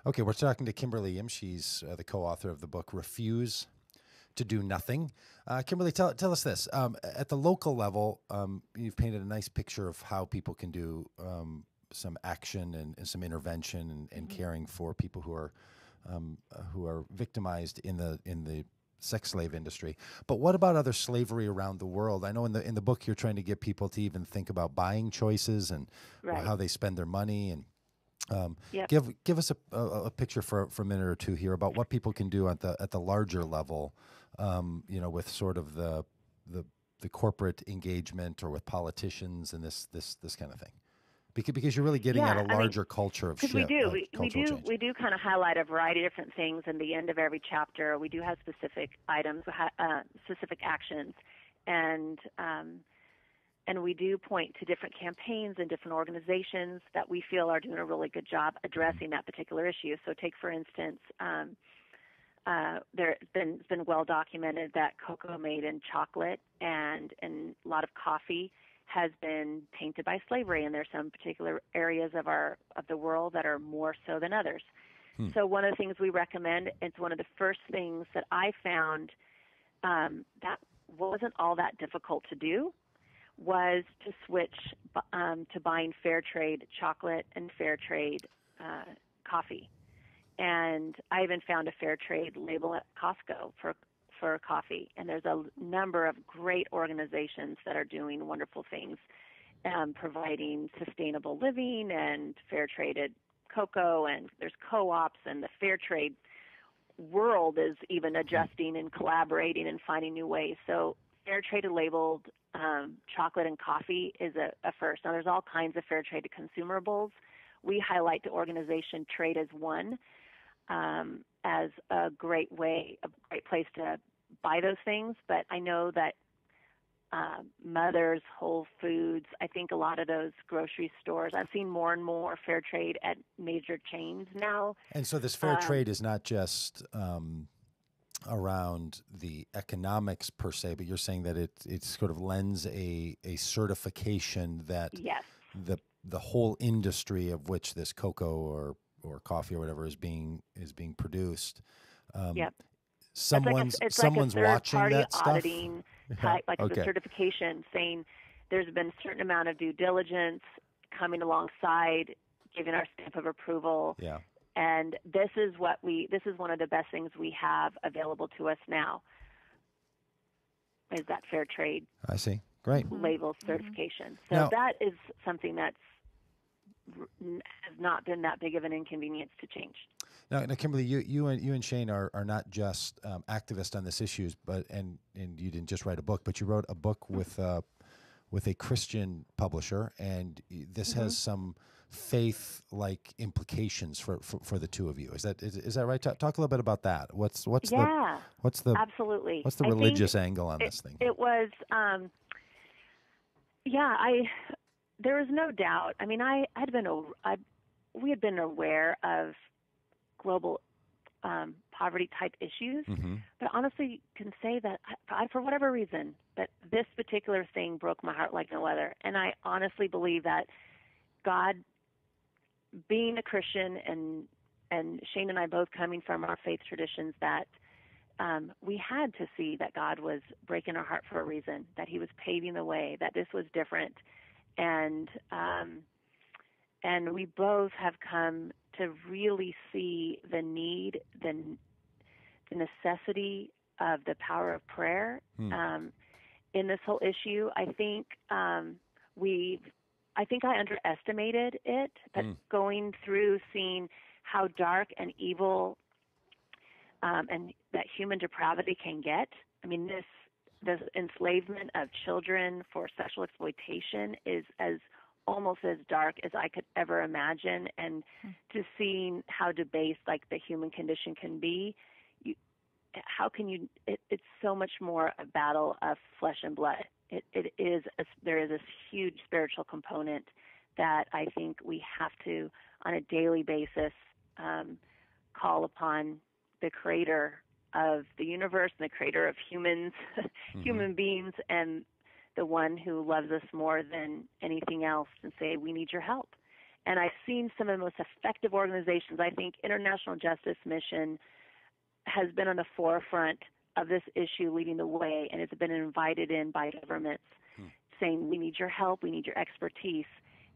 Okay, we're talking to Kimberly Yim. She's the co-author of the book Refuse to Do Nothing. Kimberly, tell us this. At the local level, you've painted a nice picture of how people can do some action and some intervention and caring for people who are victimized in the sex slave industry. But what about other slavery around the world? I know in the book you're trying to get people to even think about buying choices and how they spend their money and give us a picture for a minute or two here about what people can do at the larger level, with sort of the corporate engagement or with politicians and this kind of thing. Because you're really getting at a larger culture of shift. We do kind of highlight a variety of different things in the end of every chapter. We do have specific items, specific actions, and we do point to different campaigns and different organizations that we feel are doing a really good job addressing that particular issue. So take, for instance, it's been well documented that cocoa made in chocolate and a lot of coffee has been tainted by slavery, and there's some particular areas of the world that are more so than others. So one of the things we recommend, it's one of the first things that I found that wasn't all that difficult to do, was to switch to buying fair trade chocolate and fair trade coffee. And I even found a fair trade label at Costco for coffee. And there's a number of great organizations that are doing wonderful things, providing sustainable living and fair traded cocoa, and there's co-ops, and the fair trade world is even adjusting and collaborating and finding new ways. So fair trade labeled chocolate and coffee is a first. Now there's all kinds of fair trade consumables. We highlight the organization Trade as One as a great place to buy those things. But I know that Mother's, Whole Foods, I think a lot of those grocery stores, I've seen more and more fair trade at major chains now. And so this fair trade is not just around the economics per se, but you're saying that it sort of lends a certification that the whole industry of which this cocoa or coffee or whatever is being produced. Someone's watching that stuff. Auditing type, the certification saying there's been a certain amount of due diligence coming alongside, giving our stamp of approval. Yeah. And this is one of the best things we have available to us now, is that fair trade. I see. Great. Label certification. So that is something that's has not been that big of an inconvenience to change. Now, Kimberly, you and Shane are not just activists on this issues, and you didn't just write a book, but you wrote a book with a Christian publisher, and this has some faith-like implications for the two of you. Is that right? Talk a little bit about that. What's absolutely. What's the religious angle on this thing? It was there was no doubt. I mean, we had been aware of global poverty type issues, but honestly can say that for whatever reason, that this particular thing broke my heart like no other. And I honestly believe that God, being a Christian and Shane and I both coming from our faith traditions, that we had to see that God was breaking our heart for a reason, that he was paving the way, that this was different. And we both have come to really see the need, the necessity of the power of prayer in this whole issue. I think I underestimated it, but going through seeing how dark and evil and that human depravity can get. I mean, this enslavement of children for sexual exploitation is almost as dark as I could ever imagine, and to seeing how debased the human condition can be, it's so much more a battle of flesh and blood. There is this huge spiritual component that I think we have to, on a daily basis, call upon the creator of the universe and the creator of humans, human beings, and the one who loves us more than anything else, and say, we need your help. And I've seen some of the most effective organizations. I think International Justice Mission has been on the forefront of this issue, leading the way, and it's been invited in by governments saying, we need your help, we need your expertise.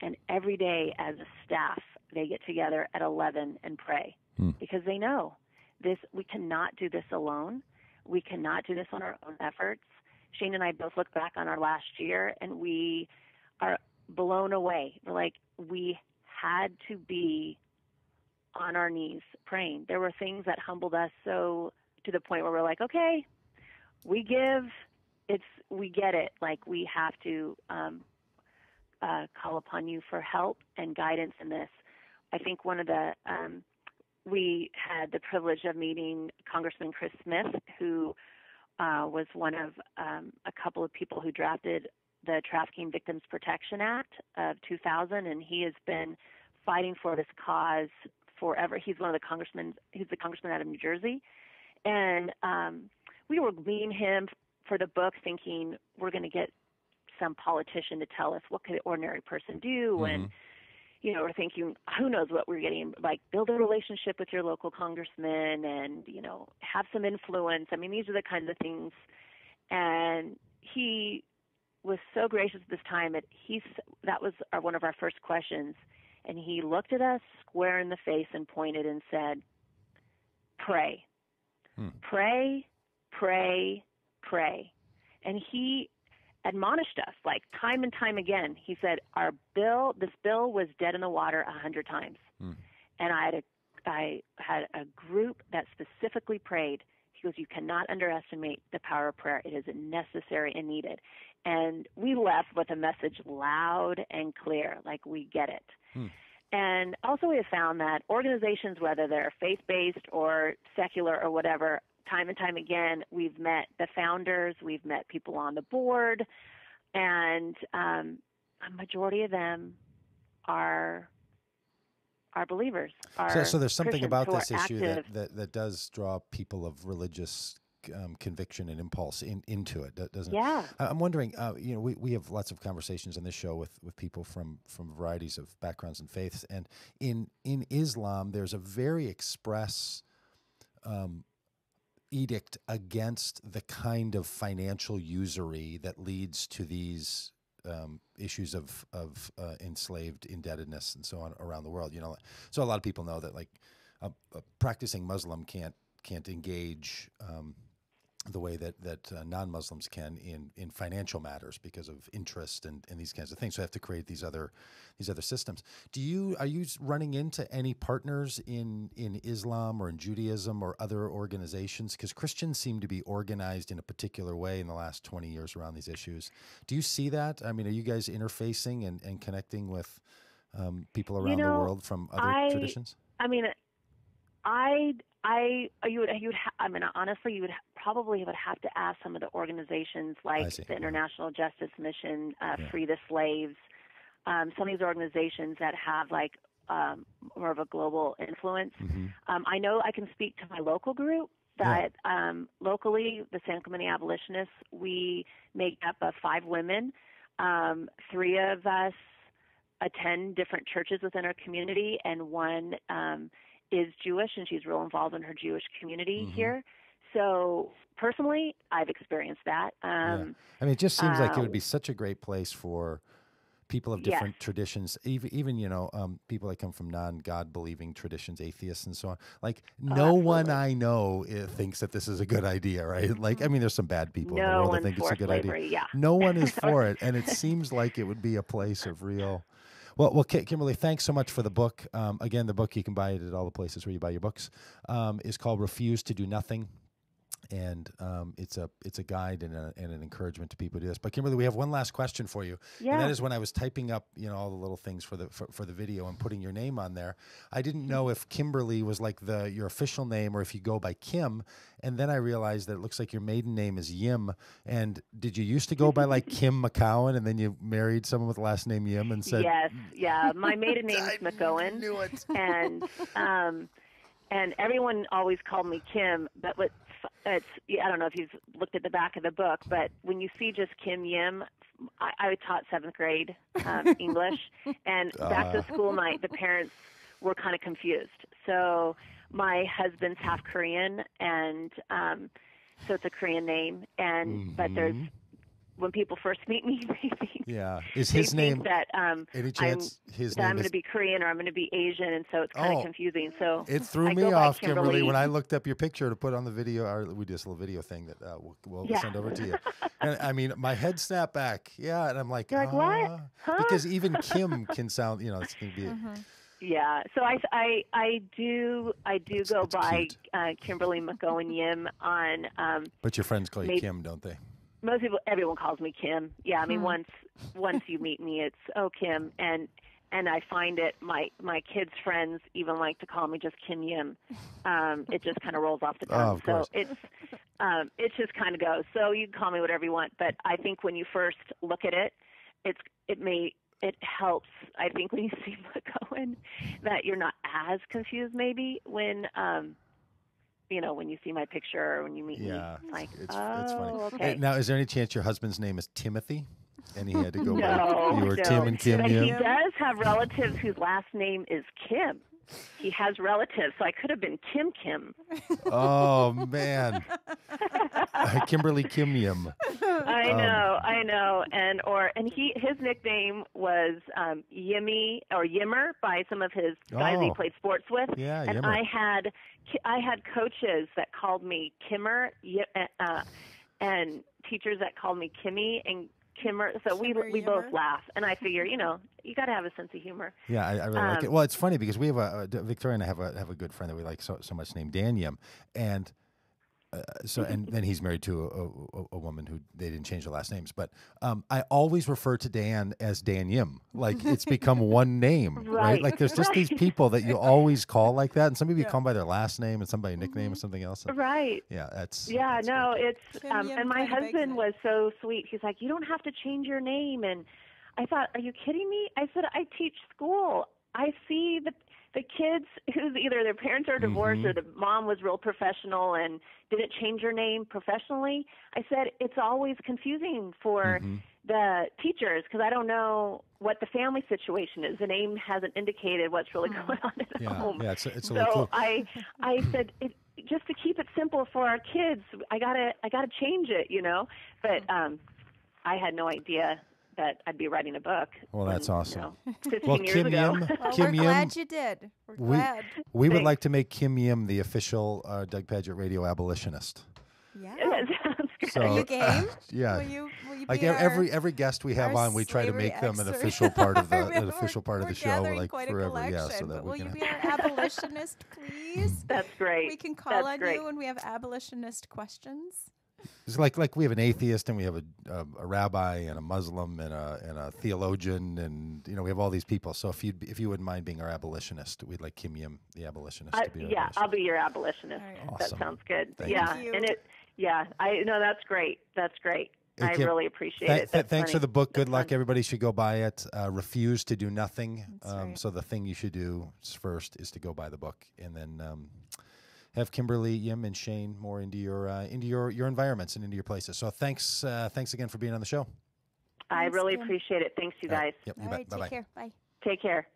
And every day as a staff, they get together at 11 and pray because they know this. We cannot do this alone. We cannot do this on our own efforts. Shane and I both look back on our last year, and we are blown away. We're like, we had to be on our knees praying. There were things that humbled us so to the point where we're like, okay, we give. We get it. Like, we have to call upon you for help and guidance in this. I think one of the we had the privilege of meeting Congressman Chris Smith, who was one of a couple of people who drafted the Trafficking Victims Protection Act of 2000, and he has been fighting for this cause forever. He's one of the congressmen. He's the congressman out of New Jersey, and we were meeting him for the book, thinking we're going to get some politician to tell us what could an ordinary person do, and we're thinking, who knows what we're getting, like build a relationship with your local congressman and, have some influence. I mean, these are the kinds of things. And he was so gracious this time. That was one of our first questions. And he looked at us square in the face and pointed and said, pray, pray, pray, pray. And he admonished us, like, time and time again. He said, this bill was dead in the water 100 times. And I had a group that specifically prayed. He goes, you cannot underestimate the power of prayer. It is necessary and needed. And we left with a message loud and clear, like, we get it. And also we have found that organizations, whether they're faith-based or secular or whatever, time and time again, we've met the founders, we've met people on the board, and a majority of them are believers. So there's something Christians about who this are issue active. that does draw people of religious conviction and impulse into it, doesn't it? Yeah. I'm wondering, we have lots of conversations on this show with people from varieties of backgrounds and faiths, and in Islam, there's a very express edict against the kind of financial usury that leads to these issues of enslaved indebtedness and so on around the world. So a lot of people know that, like, a practicing Muslim can't engage the way that non-Muslims can in financial matters because of interest and these kinds of things. So I have to create these other systems. Are you running into any partners in Islam or in Judaism or other organizations? Because Christians seem to be organized in a particular way in the last 20 years around these issues. Do you see that? I mean, are you guys interfacing and connecting with people around the world from other traditions? I mean, honestly, you would probably have to ask some of the organizations like the International Justice Mission, Free the Slaves, some of these organizations that have like more of a global influence. I know I can speak to my local group that locally, the San Clemente Abolitionists, we make up of 5 women. 3 of us attend different churches within our community, and one is Jewish, and she's real involved in her Jewish community here. So personally, I've experienced that. I mean, it just seems like it would be such a great place for people of different traditions, even people that come from non-God believing traditions, atheists and so on. Like, no one I know thinks that this is a good idea, right? Like, I mean, there's some bad people in the world that think it's a good idea. No one is for it, and it seems like it would be a place of real. Well, Kimberly, thanks so much for the book. Again, the book, you can buy it at all the places where you buy your books, is called Refuse to Do Nothing. And it's a guide and an encouragement to people to do this. But Kimberly, we have one last question for you, and that is, when I was typing up all the little things for the video and putting your name on there, I didn't know if Kimberly was like your official name or if you go by Kim. And then I realized that it looks like your maiden name is Yim. And did you used to go by like Kim McCowan, and then you married someone with the last name Yim and said? Yes, yeah. My maiden name is McGowan. I knew it. And everyone always called me Kim, but I don't know if you've looked at the back of the book, but when you see just Kim Yim, I taught 7th grade English, and back to school night, the parents were kind of confused. So my husband's half Korean, and so it's a Korean name, and but there's when people first meet me, they think, is his name that any chance that I'm going to be Korean or I'm going to be Asian, and so it's kind of confusing. So it threw me off, Kimberly, when I looked up your picture to put on the video. We did a little video thing that we'll send over to you. And I mean, my head snapped back, and I'm like, you're like, what? Huh? Because even Kim can sound, it's going to be. Yeah, so I do go by Kimberly Yim on. But your friends call you Kim, don't they? Most people, everyone calls me Kim. Yeah, I mean, once you meet me, it's Kim, and I find it my kids' friends even like to call me just Kim Yim. It just kind of rolls off the tongue. So it just kind of goes. So you can call me whatever you want, but I think when you first look at it, it helps. I think when you see what going, that you're not as confused maybe when. When you see my picture or when you meet me, it's funny. Okay. Now, is there any chance your husband's name is Timothy? And he had to go no, you were Tim and Kim. But he does have relatives whose last name is Kim. He has relatives, so I could have been Kim. Oh, man. Kimberly Yim. I know. And his nickname was Yimmy or Yimmer by some of his guys he played sports with. Yeah, and Yimmer. I had coaches that called me Kimmer, and teachers that called me Kimmy and Kimmer. So we both laugh, and I figure, you got to have a sense of humor. Yeah, I really like it. Well, it's funny because we have Victoria and I have a good friend that we like so much named Dan Yim, and and then he's married to a woman who they didn't change their last names, but I always refer to Dan as Dan Yim. Like it's become one name, right? Like there's just these people that you always call like that, and some people you call by their last name and somebody nickname or something else. So, right. Yeah, that's it's and my husband was so sweet. He's like, you don't have to change your name, and I thought, are you kidding me? I said, I teach school. I see the kids who's either their parents are divorced or the mom was real professional and didn't change her name professionally. I said, it's always confusing for the teachers because I don't know what the family situation is. The name hasn't indicated what's really going on at home. Yeah, it's a so little cool. I said, just to keep it simple for our kids, I gotta change it, But I had no idea that I'd be writing a book. Well, that's awesome. 15 years ago. We're glad you did. We're glad. We would like to make Kim Yim the official Doug Pagitt Radio abolitionist. Yeah. So, are you game? Yeah. Will you like be every guest we have on, we try to make them an official part of the show, like forever. Yeah, so that will you be our abolitionist, please? That's great. We can call on you when we have abolitionist questions. It's like we have an atheist and we have a rabbi and a Muslim and a theologian and we have all these people. So if you wouldn't mind being our abolitionist, we'd like Kim Yim, the abolitionist, to be our abolitionist. I'll be your abolitionist. Right. Awesome. That sounds good. Thank you. And I know that's great. That's great. Hey, I Kim, really appreciate it. Thanks funny. for the book. Good That's luck. fun. Everybody should go buy it. Refuse to do nothing. Right. So the thing you should do first is to go buy the book, and then have Kimberly Yim and Shane more into your environments and into your places. So thanks again for being on the show. I really appreciate it. Thanks, you guys. Yep, All right, take care. Bye. Take care.